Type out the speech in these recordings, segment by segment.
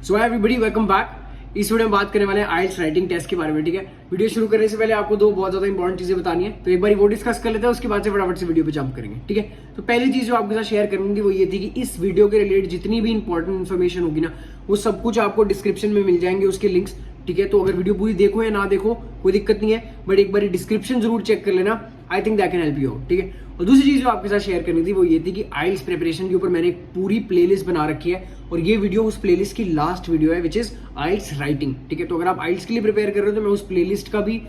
So everybody welcome back. इस video में बात करने वाले हैं आइल्स राइटिंग टेस्ट के बारे में। ठीक है, वीडियो शुरू करने से पहले आपको दो बहुत ज्यादा इंपॉर्टेंट चीजें बतानी है, तो एक बार वो डिस्कस कर लेते हैं, उसके बाद से फटाफट से वीडियो पे जंप करेंगे। ठीक है, तो पहली चीज जो आपके साथ शेयर करूंगी वो ये थी कि इस वीडियो के रिलेटेड जितनी भी इंपॉर्टेंट इन्फॉर्मेशन होगी ना, वो सब कुछ आपको डिस्क्रिप्शन में मिल जाएंगे, उसके लिंक्स। ठीक है, तो अगर वीडियो पूरी देखो या ना देखो कोई दिक्कत नहीं है, बट एक बार डिस्क्रिप्शन जरूर चेक कर लेना। I think that can help you out. ठीक है, और दूसरी चीज जो आपके साथ शेयर करनी थी वो ये थी कि आइल्स प्रिपरेशन के ऊपर मैंने एक पूरी प्लेलिस्ट बना रखी है, और ये वीडियो उस प्लेलिस्ट की लास्ट वीडियो है, विच इज आइल्स राइटिंग। ठीक है, तो अगर आप आइल्स के लिए प्रिपेयर कर रहे हो तो मैं उस प्लेलिस्ट का भी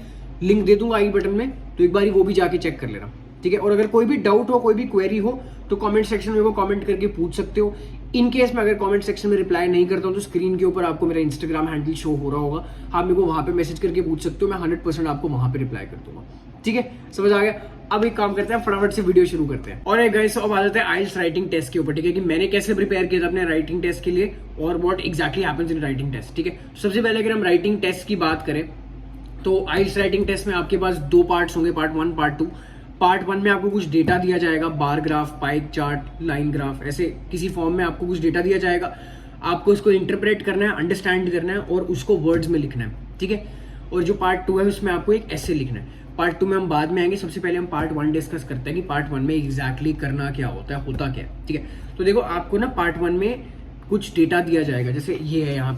लिंक दे दूंगा आई बटन में, तो एक बार वो भी जाके चेक कर लेना। ठीक है, और अगर कोई भी डाउट हो, कोई भी क्वेरी हो, तो कमेंट सेक्शन में वो कमेंट करके पूछ सकते हो। इन केस में अगर कमेंट सेक्शन में रिप्लाई नहीं करता हूं तो स्क्रीन के ऊपर आपको मेरा इंस्टाग्राम हैंडल शो हो रहा होगा, आप मेरे को वहां पे मैसेज करके पूछ सकते हो, मैं 100% आपको वहां पे रिप्लाई कर दूंगा। ठीक है, समझ आ गया। अब एक काम करते हैं, फटाफट से वीडियो शुरू करते हैं। और गाइस अब आ जाते हैं आइल्स राइटिंग टेस्ट के ऊपर। ठीक है, कि मैंने कैसे प्रिपेयर किया था अपने राइटिंग टेस्ट के लिए और what exactly happens in writing test. ठीक है, सबसे पहले अगर हम राइटिंग टेस्ट की बात करें तो आइल्स राइटिंग टेस्ट में आपके पास दो पार्ट्स होंगे, पार्ट 1 पार्ट 2। पार्ट 1 में आपको कुछ डेटा दिया जाएगा, बार ग्राफ, पाइक चार्ट, लाइन ग्राफ, ऐसे किसी फॉर्म में आपको कुछ डेटा दिया जाएगा। आपको उसको इंटरप्रेट करना है, अंडरस्टैंड करना है और उसको वर्ड्स में लिखना है। ठीक है, और जो पार्ट 2 है उसमें आपको एक ऐसे लिखना है। पार्ट 2 में हम बाद में आएंगे, सबसे पहले हम पार्ट 1 डिस्कस करते हैं कि पार्ट 1 में एग्जैक्टली करना क्या होता है क्या है। ठीक है, तो देखो आपको ना पार्ट 1 में कुछ डेटा दिया जाएगा, जैसे ये है यहाँ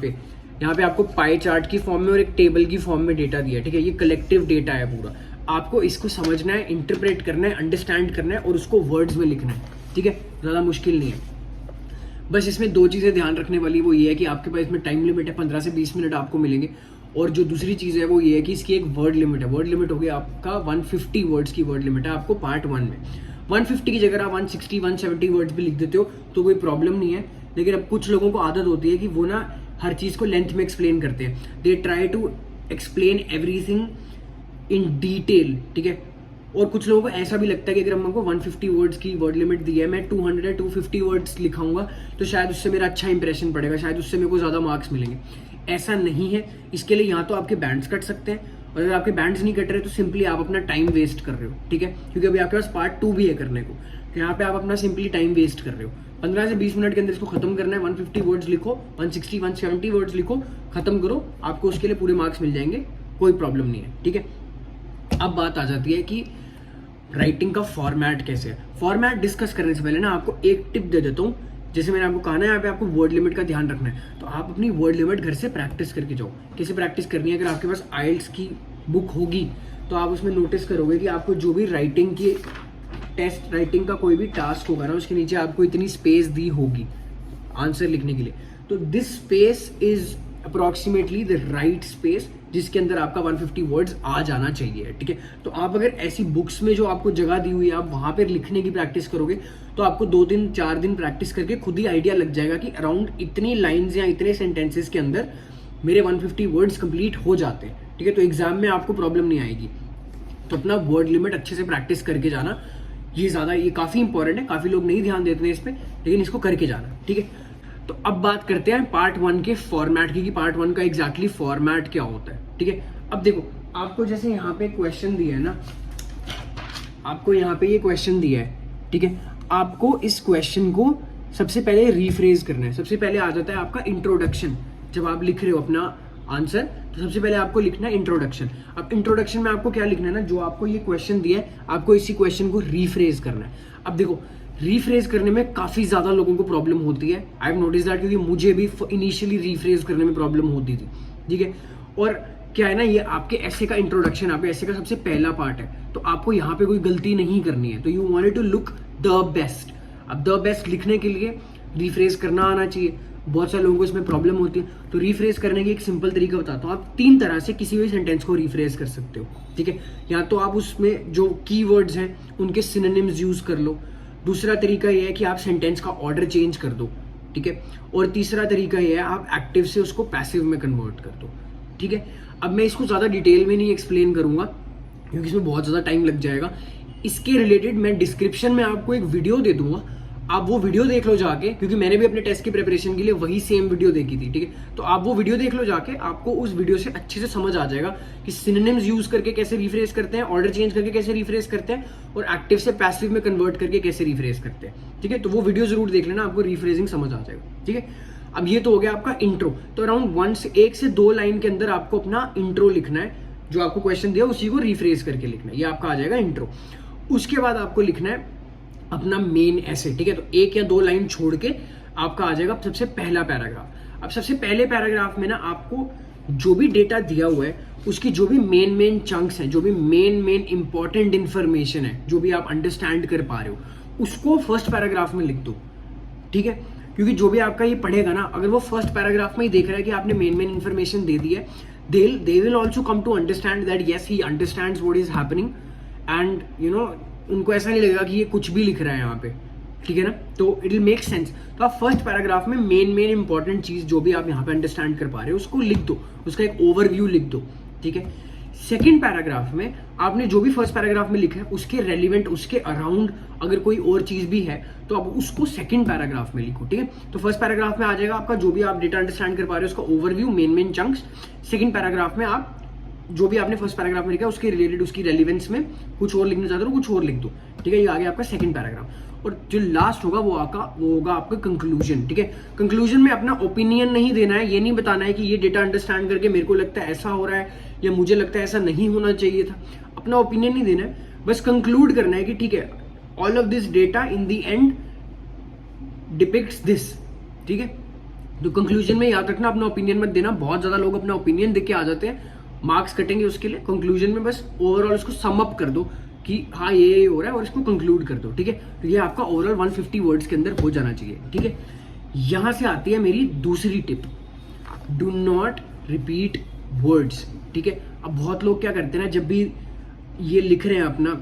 पे आपको पाई चार्ट की फॉर्म में और एक टेबल की फॉर्म में डेटा दिया है। ठीक है, ये कलेक्टिव डेटा है पूरा, आपको इसको समझना है, इंटरप्रेट करना है, अंडरस्टैंड करना है और उसको वर्ड्स में लिखना है। ठीक है, ज्यादा मुश्किल नहीं है। बस इसमें दो चीजें ध्यान रखने वाली वो ये है कि आपके पास इसमें टाइम लिमिट है, 15 से 20 मिनट आपको मिलेंगे। और जो दूसरी चीज है वो ये है कि इसकी एक वर्ड लिमिट है। वर्ड लिमिट हो गई आपका 150 वर्ड्स की वर्ड लिमिट है आपको पार्ट 1 में। 150 की जगह आप 160 170 वर्ड्स भी लिख देते हो तो कोई प्रॉब्लम नहीं है, लेकिन अब कुछ लोगों को आदत होती है कि वो ना हर चीज को लेंथ में एक्सप्लेन करते हैं। They try to explain everything in detail. ठीक है, और कुछ लोगों को ऐसा भी लगता है कि अगर हमको 150 वर्ड्स की वर्ड लिमिट दी है, मैं 200 या 250 वर्ड्स लिखाऊंगा तो शायद उससे मेरा अच्छा इंप्रेशन पड़ेगा, शायद उससे मेरे को ज्यादा मार्क्स मिलेंगे। ऐसा नहीं है। इसके लिए यहाँ तो आपके बैंड्स कट सकते हैं, और अगर आपके बैंड्स नहीं कट रहे तो सिंपली आप अपना टाइम वेस्ट कर रहे हो। ठीक है, क्योंकि अभी आपके पास पार्ट 2 भी है करने को, तो यहाँ पे आप अपना सिंपली टाइम वेस्ट कर रहे हो। 15 से 20 मिनट के अंदर इसको खत्म करना है। 150 वर्ड्स लिखो, 160 170 वर्ड्स लिखो, खत्म करो, आपको उसके लिए पूरे मार्क्स मिल जाएंगे, कोई प्रॉब्लम नहीं है। ठीक है, अब बात आ जाती है कि राइटिंग का फॉर्मेट कैसे है। फॉर्मेट डिस्कस करने से पहले ना आपको एक टिप दे देता हूँ। जैसे मैंने आपको कहा ना, यहाँ पे आपको वर्ड लिमिट का ध्यान रखना है, तो आप अपनी वर्ड लिमिट घर से प्रैक्टिस करके जाओ। कैसे प्रैक्टिस करनी है, अगर आपके पास आइल्स की बुक होगी तो आप उसमें नोटिस करोगे कि आपको जो भी राइटिंग की टेस्ट, राइटिंग का कोई भी टास्क होगा ना, उसके नीचे आपको इतनी स्पेस दी होगी आंसर लिखने के लिए। तो this space is approximately the right space जिसके अंदर आपका 150 वर्ड्स आ जाना चाहिए। ठीक है, तो आप अगर ऐसी बुक्स में जो आपको जगह दी हुई है आप वहां पर लिखने की प्रैक्टिस करोगे तो आपको 2 दिन 4 दिन प्रैक्टिस करके खुद ही आइडिया लग जाएगा कि अराउंड इतनी लाइंस या इतने सेंटेंसेस के अंदर मेरे 150 वर्ड्स कंप्लीट हो जाते हैं। ठीक है, तो एग्जाम में आपको प्रॉब्लम नहीं आएगी। तो अपना वर्ड लिमिट अच्छे से प्रैक्टिस करके जाना, ये काफी इंपॉर्टेंट है। काफी लोग नहीं ध्यान देते हैं इस पे, लेकिन इसको करके जाना। ठीक है, तो अब बात करते हैं पार्ट 1 के फॉर्मेट की, कि पार्ट 1 का एग्जैक्टली फॉर्मेट क्या होता है। ठीक है, अब देखो आपको जैसे यहाँ पे क्वेश्चन दिया है ना, आपको यहाँ पे ये क्वेश्चन दिया है। ठीक है, आपको इस क्वेश्चन को सबसे पहले रीफ्रेज करना है। सबसे पहले आ जाता है आपका इंट्रोडक्शन। जब आप लिख रहे हो अपना आंसर तो सबसे पहले आपको लिखना है इंट्रोडक्शन। अब इंट्रोडक्शन में आपको क्या लिखना है ना, जो आपको ये क्वेश्चन दिया है आपको इसी क्वेश्चन को रीफ्रेज करना है। अब देखो रीफ्रेज करने में काफी ज्यादा लोगों को प्रॉब्लम होती है। आई हैव नोटिस दैट, क्योंकि मुझे भी इनिशियली रीफ्रेज करने में प्रॉब्लम होती थी। ठीक है, और क्या है ना, ये आपके ऐसे का इंट्रोडक्शन, आपके ऐसे का सबसे पहला पार्ट है, तो आपको यहाँ पे कोई गलती नहीं करनी है। तो you wanted to look the best. अब द बेस्ट लिखने के लिए रीफ्रेज करना आना चाहिए। बहुत सारे लोगों को इसमें प्रॉब्लम होती है, तो रीफ्रेज करने की एक सिंपल तरीका बताता हूँ। आप 3 तरह से किसी भी सेंटेंस को रीफ्रेज कर सकते हो। ठीक है, या तो आप उसमें जो कीवर्ड्स हैं उनके सिनोनिम्स यूज कर लो। दूसरा तरीका यह है कि आप सेंटेंस का ऑर्डर चेंज कर दो। ठीक है, और तीसरा तरीका यह है आप एक्टिव से उसको पैसिव में कन्वर्ट कर दो। ठीक है, अब मैं इसको ज्यादा डिटेल में नहीं एक्सप्लेन करूंगा क्योंकि इसमें बहुत ज्यादा टाइम लग जाएगा। इसके रिलेटेड मैं डिस्क्रिप्शन में आपको एक वीडियो दे दूंगा, आप वो वीडियो देख लो जाके, क्योंकि मैंने भी अपने टेस्ट की प्रिपरेशन के लिए वही सेम वीडियो देखी थी। ठीक है, तो आप वो वीडियो देख लो जाके, आपको उस वीडियो से अच्छे से समझ आ जाएगा कि सिनोनिम्स यूज करके कैसे रिफ्रेश करते हैं, ऑर्डर चेंज करके कैसे रिफ्रेश करते हैं, और एक्टिव से पैसिव में कन्वर्ट करके कैसे रिफ्रेश करते हैं। ठीक है, तो वो वीडियो जरूर देख लेना, आपको रिफ्रेजिंग समझ आ जाएगा। ठीक है, अब ये तो हो गया आपका इंट्रो। तो अराउंड 1 से 2 लाइन के अंदर आपको अपना इंट्रो लिखना है, जो आपको क्वेश्चन दिया उसी को रिफ्रेज करके लिखना है, ये आपका आ जाएगा इंट्रो। उसके बाद आपको लिखना है अपना मेन ऐसे, ठीक है। तो 1 या 2 लाइन छोड़ के आपका आ जाएगा सबसे पहला पैराग्राफ। अब सबसे पहले पैराग्राफ में ना आपको जो भी डेटा दिया हुआ है उसकी जो भी मेन चंक्स हैं, जो भी मेन इंपॉर्टेंट इंफॉर्मेशन है, जो भी आप अंडरस्टैंड कर पा रहे हो, उसको फर्स्ट पैराग्राफ में लिख दो, ठीक है। क्योंकि जो भी आपका ये पढ़ेगा ना, अगर वो फर्स्ट पैराग्राफ में ही देख रहा है कि आपने मेन इंफॉर्मेशन दे दी है, they will also come to understand that yes, he understands what is happening and you know, उनको ऐसा नहीं लगेगा कि ये कुछ भी लिख रहा है यहाँ पे, ठीक है ना। तो इट विल मेक सेंस। तो आप फर्स्ट पैराग्राफ में मेन इंपॉर्टेंट चीज जो भी आप यहाँ पे अंडरस्टैंड कर पा रहे हो उसको लिख दो, उसका एक ओवरव्यू लिख दो, ठीक है। सेकेंड पैराग्राफ में आपने जो भी फर्स्ट पैराग्राफ में लिखा है उसके रेलिवेंट, उसके अराउंड अगर कोई और चीज भी है तो आप उसको सेकंड पैराग्राफ में लिखो, ठीक है। तो फर्स्ट पैराग्राफ में आ जाएगा आपका जो भी आप डेटा अंडरस्टैंड कर पा रहे हो उसका overview, main chunks. Second paragraph में आप जो भी आपने फर्स्ट पैराग्राफ में लिखा है उसके रिलेटेड, उसकी रेलिवेंस में कुछ और लिखना चाहते हो कुछ और लिख दो, ठीक है। ये आ गया आपका सेकंड पैराग्राफ। और जो लास्ट होगा वो होगा आपका कंक्लूजन, ठीक है। कंक्लूजन में अपना ओपिनियन नहीं देना है, ये नहीं बताना है कि ये डेटा अंडरस्टैंड करके मेरे को लगता है ऐसा हो रहा है या मुझे लगता है ऐसा नहीं होना चाहिए था, अपना ओपिनियन नहीं देना है, बस कंक्लूड करना है कि ठीक है, all of this data in the end depicts this, ठीक है। तो कंक्लूजन में याद रखना अपना ओपिनियन मत देना। बहुत ज्यादा लोग अपना ओपिनियन देके आ जाते हैं, मार्क्स कटेंगे उसके लिए। कंक्लूजन में बस ओवरऑल उसको सम अप कर दो कि हाँ ये हो रहा है और इसको कंक्लूड कर दो, ठीक है। तो ये आपका ओवरऑल 150 वर्ड्स के अंदर हो जाना चाहिए, ठीक है। यहां से आती है मेरी दूसरी tip, do not repeat words, ठीक है। अब बहुत लोग क्या करते हैं ना, जब भी ये लिख रहे हैं अपना,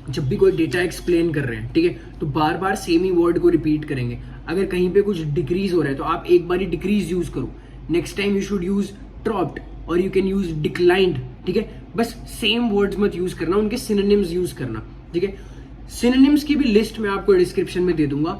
जब भी कोई डेटा एक्सप्लेन कर रहे हैं, ठीक है, तो बार बार सेम ही वर्ड को रिपीट करेंगे। अगर कहीं पे कुछ डिक्रीज हो रहा है तो आप एक बार ही डिक्रीज यूज करो, next time you should use dropped और यू कैन यूज डिक्लाइंड, ठीक है। बस सेम वर्ड्स मत यूज करना, उनके सिनोनिम्स यूज करना, ठीक है। सिनोनिम्स की भी लिस्ट मैं आपको डिस्क्रिप्शन में दे दूंगा,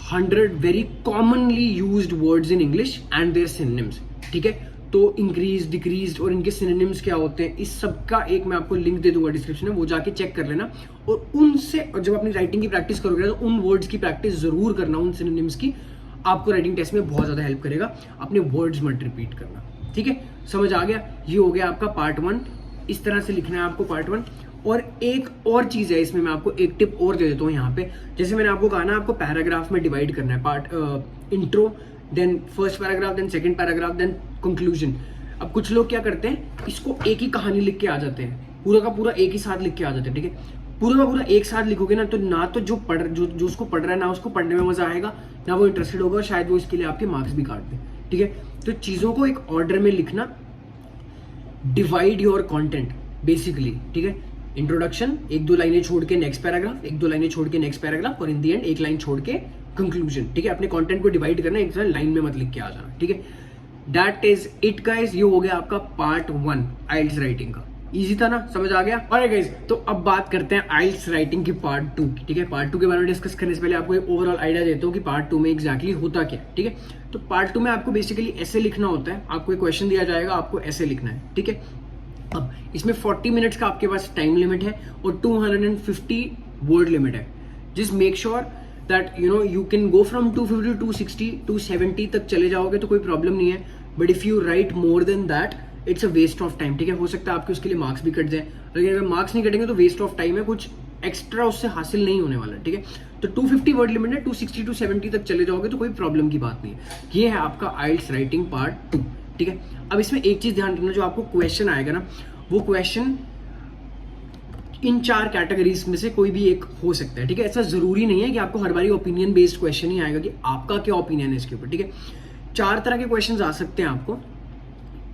100 very commonly used words in English and their synonyms, ठीक है। तो इंक्रीज, डिक्रीज और इनके सिनोनिम्स क्या होते हैं, इस सब का एक मैं आपको लिंक दे दूंगा डिस्क्रिप्शन में, वो जाके चेक कर लेना। और उनसे, और जब अपनी राइटिंग की प्रैक्टिस करोगे तो उन वर्ड्स की प्रैक्टिस जरूर करना, उन सिनोनिम्स की, आपको राइटिंग टेस्ट में बहुत ज्यादा हेल्प करेगा। अपने वर्ड्स मत रिपीट करना, ठीक है। समझ आ गया? ये हो गया आपका पार्ट 1। इस तरह से लिखना है आपको पार्ट 1। और एक और चीज है इसमें, मैं आपको एक टिप और दे देता हूँ यहाँ पे। जैसे मैंने आपको कहा ना, आपको पैराग्राफ में डिवाइड करना है, part intro, then first paragraph, then second paragraph, then conclusion. अब कुछ लोग क्या करते हैं, इसको एक ही कहानी लिख के आ जाते हैं, पूरा का पूरा एक ही साथ लिख के आ जाते हैं, ठीक है। पूरा का पूरा एक साथ लिखोगे ना, तो ना तो जो उसको पढ़ रहा है ना उसको पढ़ने में मजा आएगा, ना वो इंटरेस्टेड होगा, शायद वो इसके लिए आपके मार्क्स भी काट दे, ठीक है। तो चीजों को एक ऑर्डर में लिखना, डिवाइड योर कंटेंट बेसिकली, ठीक है। इंट्रोडक्शन, 1-2 लाइनें छोड़ के नेक्स्ट पैराग्राफ, 1-2 लाइनें छोड़ के नेक्स्ट पैराग्राफ, और इन दी एंड 1 लाइन छोड़ के कंक्लूजन, ठीक है। अपने कंटेंट को डिवाइड करना, एक लाइन में मत लिख के आ जाना, ठीक है। दैट इज इट गाइस, ये हो गया आपका पार्ट 1 आइल्स राइटिंग का। इजी था ना, समझ आ गया? और गाइस, तो अब बात करते हैं आइल्स राइटिंग की पार्ट 2 की, ठीक है। पार्ट 2 के बारे में डिस्कस करने से पहले आपको एक ओवरऑल आइडिया देता हूँ कि पार्ट 2 में एग्जैक्टली होता क्या, ठीक है। तो पार्ट 2 में आपको बेसिकली ऐसे लिखना होता है, आपको एक क्वेश्चन दिया जाएगा, आपको ऐसे लिखना है, ठीक है। अब इसमें 40 मिनट्स का आपके पास टाइम लिमिट है और 250 वर्ड लिमिट है। Just make sure that you can go from 250 260 270 तक चले जाओगे तो कोई प्रॉब्लम नहीं है, but if you write more than that it's a waste of time, ठीक है। हो सकता है आपके उसके लिए मार्क्स भी कट जाए, लेकिन अगर मार्क्स नहीं कटेंगे तो वेस्ट ऑफ टाइम है, कुछ एक्स्ट्रा उससे हासिल नहीं होने वाला, ठीक है। तो 250 वर्ड लिमिट है, 260 270 तक चले जाओगे तो कोई प्रॉब्लम की बात नहीं है। ये है आपका आइल्स राइटिंग पार्ट 2, ठीक है। अब इसमें एक चीज ध्यान रखना, जो आपको क्वेश्चन आएगा ना, वो क्वेश्चन इन 4 कैटेगरीज में से कोई भी एक हो सकता है, ठीक है। ऐसा जरूरी नहीं है कि आपको हर बारी ओपिनियन बेस्ड क्वेश्चन ही आएगा कि आपका क्या ओपिनियन है इसके ऊपर, ठीक है। 4 तरह के क्वेश्चन आ सकते हैं आपको।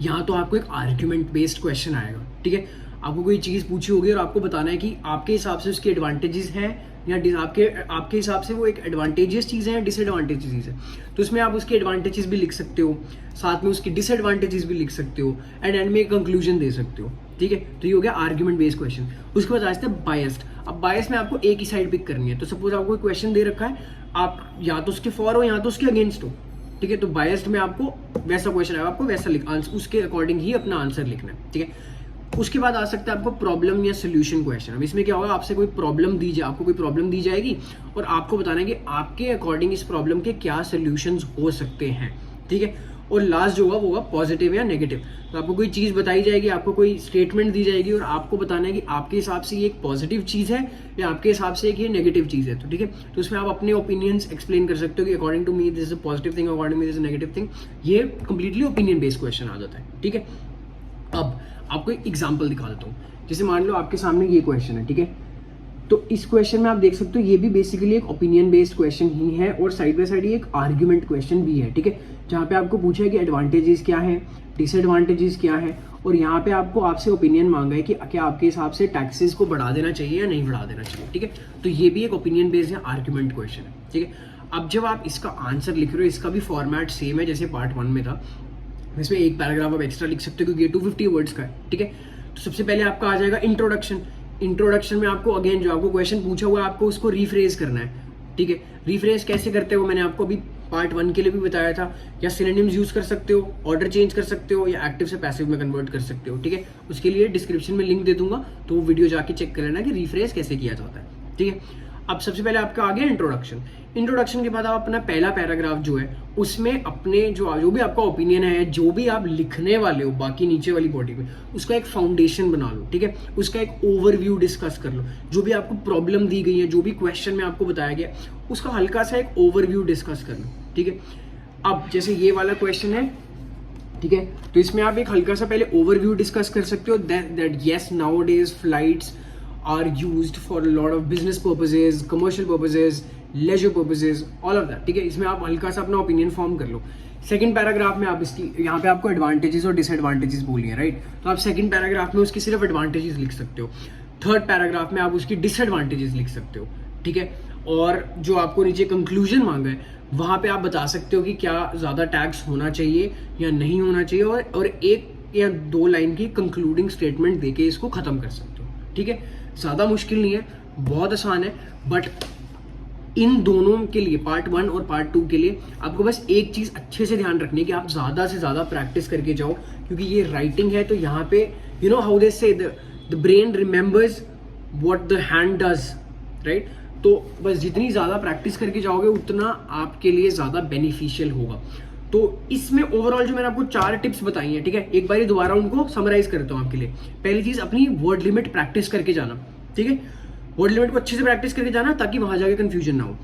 यहाँ तो आपको एक आर्ग्यूमेंट बेस्ड क्वेश्चन आएगा, ठीक है। आपको कोई चीज पूछी होगी और आपको बताना है कि आपके हिसाब से उसके एडवांटेजेस हैं या आपके हिसाब से वो एक एडवांटेजियस चीज है या डिसएडवांटेजियस चीज है। तो उसमें आप उसके एडवांटेजेस भी लिख सकते हो, साथ में उसकी डिसएडवांटेजेस भी लिख सकते हो, एंड में एक कंक्लूजन दे सकते हो, ठीक है। तो ये हो गया आर्ग्यूमेंट बेस्ड क्वेश्चन। उसके बाद आते हैं बायस्ड। अब बायस में आपको एक ही साइड पिक करनी है। तो सपोज आपको क्वेश्चन दे रखा है, आप या तो उसके फॉर हो या तो उसके अगेंस्ट हो, ठीक है। तो बायस्ड में आपको वैसा क्वेश्चन आएगा, आपको वैसा उसके अकॉर्डिंग ही अपना आंसर लिखना है, ठीक है। उसके बाद आ सकता है आपको प्रॉब्लम या सोल्यूशन क्वेश्चन। अब इसमें क्या होगा, आपसे कोई प्रॉब्लम आपको कोई प्रॉब्लम दी जाएगी और आपको बताना है कि आपके अकॉर्डिंग इस प्रॉब्लम के क्या सोल्यूशंस हो सकते हैं, ठीक है। और लास्ट जो होगा वो होगा पॉजिटिव या नेगेटिव। तो आपको कोई चीज़ बताई जाएगी, आपको कोई स्टेटमेंट दी जाएगी और आपको बताना है कि आपके हिसाब से ये एक पॉजिटिव चीज़ है या आपके हिसाब से एक ये नेगेटिव चीज़ है। तो ठीक है, तो उसमें आप अपने ओपिनियंस एक्सप्लेन कर सकते हो कि according to me this is a positive thing, according to me this is a negative thing. ये कंप्लीटली ओपिनियन बेस्ड क्वेश्चन आ जाता है, ठीक है। अब आपको एक एग्जाम्पल दिखा देता हूँ। जैसे मान लो आपके सामने ये क्वेश्चन है, ठीक है। तो इस क्वेश्चन में आप देख सकते हो ये भी बेसिकली एक ओपिनियन बेस्ड क्वेश्चन ही है और साइड बाय साइड ये एक आर्ग्यूमेंट क्वेश्चन भी है, ठीक है। जहाँ पे आपको पूछा है कि एडवांटेजेस क्या है, डिसएडवांटेजेस क्या है, और यहाँ पे आपको आपसे ओपिनियन मांगा है कि क्या आपके हिसाब से टैक्सेस को बढ़ा देना चाहिए या नहीं बढ़ा देना चाहिए, ठीक है। तो ये भी एक ओपिनियन बेस्ड या आर्ग्यूमेंट क्वेश्चन है, ठीक है। अब जब आप इसका आंसर लिख रहे हो, इसका भी फॉर्मेट सेम है जैसे पार्ट 1 में था। इसमें एक पैराग्राफ आप एक्स्ट्रा लिख सकते हो क्योंकि ये 250 वर्ड्स का है, ठीक है। तो सबसे पहले आपका आ जाएगा इंट्रोडक्शन। इंट्रोडक्शन में आपको अगेन जो आपको क्वेश्चन पूछा हुआ है आपको उसको रिफ्रेज करना है, ठीक है। रिफ्रेज कैसे करते हो मैंने आपको अभी पार्ट 1 के लिए भी बताया था। या सिनोनिम्स यूज कर सकते हो, ऑर्डर चेंज कर सकते हो, या एक्टिव से पैसिव में कन्वर्ट कर सकते हो, ठीक है। उसके लिए डिस्क्रिप्शन में लिंक दे दूंगा, तो वो वीडियो जाके चेक कर लेना कि रिफ्रेज कैसे किया जाता है, ठीक है। अब सबसे पहले आपका आ गया इंट्रोडक्शन। इंट्रोडक्शन के बाद आप अपना पहला पैराग्राफ जो है उसमें अपने जो भी आपका ओपिनियन है, जो भी आप लिखने वाले हो बाकी नीचे वाली बॉडी में, उसका एक फाउंडेशन बना लो, ठीक है। उसका एक ओवरव्यू डिस्कस कर लो। जो भी आपको प्रॉब्लम दी गई है, जो भी क्वेश्चन में आपको बताया गया, उसका हल्का सा एक ओवरव्यू डिस्कस कर लो, ठीक है। अब जैसे ये वाला क्वेश्चन है, ठीक है, तो इसमें आप एक हल्का सा पहले ओवरव्यू डिस्कस कर सकते हो that yes now days flights are used for a lot of business purposes, commercial purposes, leisure purposes, all of that, ठीक है। इसमें आप हल्का सा अपना ओपिनियन फॉर्म कर लो। सेकंड पैराग्राफ में आप इसकी यहाँ पे आपको एडवांटेजेस और डिसएडवांटेजेस बोली है, राइट। तो आप सेकंड पैराग्राफ में उसकी सिर्फ एडवांटेजेस लिख सकते हो। थर्ड पैराग्राफ में आप उसकी डिसएडवांटेजेस लिख सकते हो, ठीक है। और जो आपको नीचे कंक्लूजन मांगा है वहां पे आप बता सकते हो कि क्या ज्यादा टैक्स होना चाहिए या नहीं होना चाहिए, और एक या 2 लाइन की कंक्लूडिंग स्टेटमेंट देके इसको खत्म कर सकते हो, ठीक है। ज्यादा मुश्किल नहीं है, बहुत आसान है। बट इन दोनों के लिए, पार्ट 1 और पार्ट 2 के लिए, आपको बस एक चीज अच्छे से ध्यान रखनी है कि आप ज्यादा से ज्यादा प्रैक्टिस करके जाओ, क्योंकि ये राइटिंग है। तो यहाँ पे यू नो हाउ दे से the brain remembers what the hand does, right. तो बस जितनी ज्यादा प्रैक्टिस करके जाओगे उतना आपके लिए ज्यादा बेनिफिशियल होगा। तो इसमें ओवरऑल जो मैंने आपको 4 टिप्स बताई हैं, ठीक है, एक बार दोबारा उनको समराइज करता हूं आपके लिए। पहली चीज, अपनी वर्ड लिमिट प्रैक्टिस करके जाना, ठीक है। वर्ड लिमिट को अच्छे से प्रैक्टिस करके जाना ताकि वहां जाके कंफ्यूजन ना हो।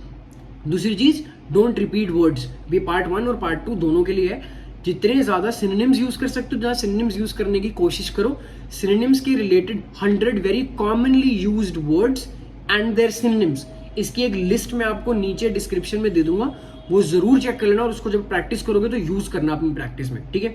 दूसरी चीज, डोंट रिपीट वर्ड्स। भी पार्ट 1 और पार्ट 2 दोनों के लिए है। जितने ज्यादा सिनोनिम्स यूज कर सकते हो, जहां सिनोनिम्स यूज करने की कोशिश करो। सिनोनिम्स के related 100 very commonly used words and their synonyms, इसकी एक लिस्ट मैं आपको नीचे डिस्क्रिप्शन में दे दूंगा, वो जरूर चेक कर लेना और उसको जब प्रैक्टिस करोगे तो यूज करना अपनी प्रैक्टिस में, ठीक है।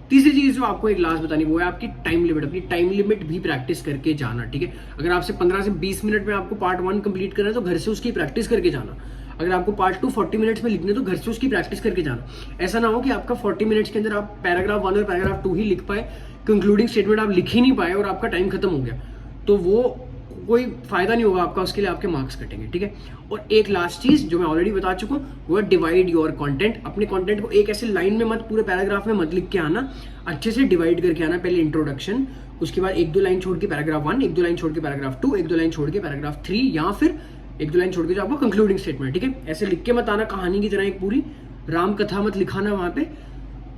तीसरी चीज जो आपको एक लास्ट बतानी वो है आपकी टाइम लिमिट। अपनी टाइम लिमिट भी प्रैक्टिस करके जाना, ठीक है। अगर आपसे 15 से 20 मिनट में आपको पार्ट 1 कंप्लीट करना है तो घर से उसकी प्रैक्टिस करके जाना। अगर आपको पार्ट 2 40 मिनट्स में लिखना है तो घर से उसकी प्रैक्टिस करके जाना। ऐसा ना हो कि आपका 40 मिनट्स के अंदर आप पैराग्राफ 1 और पैराग्राफ 2 ही लिख पाए, कंक्लूडिंग स्टेटमेंट आप लिख ही नहीं पाए और आपका टाइम खत्म हो गया, तो वो कोई फायदा नहीं होगा आपका, उसके लिए आपके मार्क्स कटेंगे, ठीक है। और एक लास्ट चीज जो मैं ऑलरेडी बता चुका हूँ वो है डिवाइड योर कंटेंट। अपने कंटेंट को एक ऐसे लाइन में मत, पूरे पैराग्राफ में मत लिख के आना, अच्छे से डिवाइड करके आना। पहले इंट्रोडक्शन, उसके बाद 1-2 लाइन छोड़ के पैराग्राफ 1, 1-2 लाइन छोड़ के पैराग्राफ 2, 1-2 लाइन छोड़ के पैराग्राफ 3, या फिर 1-2 लाइन छोड़ के जो आपको कंक्लूडिंग स्टेटमेंट, ठीक है। ऐसे लिख के मत आना कहानी की तरह, एक पूरी राम कथा मत लिखाना वहां पे,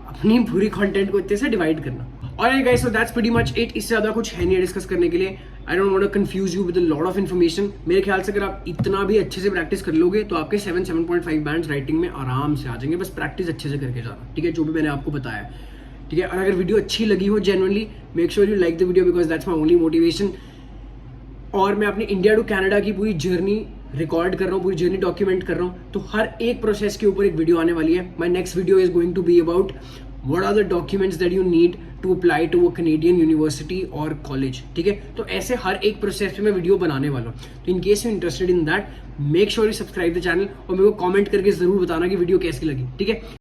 अपनी पूरी कंटेंट को इतने से डिवाइड करना। Alright guys, so that's pretty much it. इससे ज्यादा कुछ है नहीं डिस्कस करने के लिए। I don't want to confuse you with a lot of information. मेरे ख्याल से अगर आप इतना भी अच्छे से प्रैक्टिस कर लोगे तो आपके 7.5 बैंड्स राइटिंग में आराम से आ जाएंगे। बस प्रैक्टिस अच्छे से करके जाना, ठीक है, जो भी मैंने आपको बताया, ठीक है। और अगर वीडियो अच्छी लगी हो genuinely, make sure you like the video because that's my only motivation. और मैं अपनी इंडिया टू कनाडा की पूरी जर्नी रिकॉर्ड कर रहा हूँ, पूरी जर्नी डॉक्यूमेंट कर रहा हूँ, तो हर एक प्रोसेस के ऊपर एक वीडियो आने वाली है। My next video is going to be about what are the documents that you need to apply to a Canadian university or college, ठीक है। तो ऐसे हर एक प्रोसेस पे मैं वीडियो बनाने वाला हूँ। तो in case you interested in that, make sure you subscribe the channel और मेरे को कमेंट करके जरूर बताना कि वीडियो कैसी लगी, ठीक है।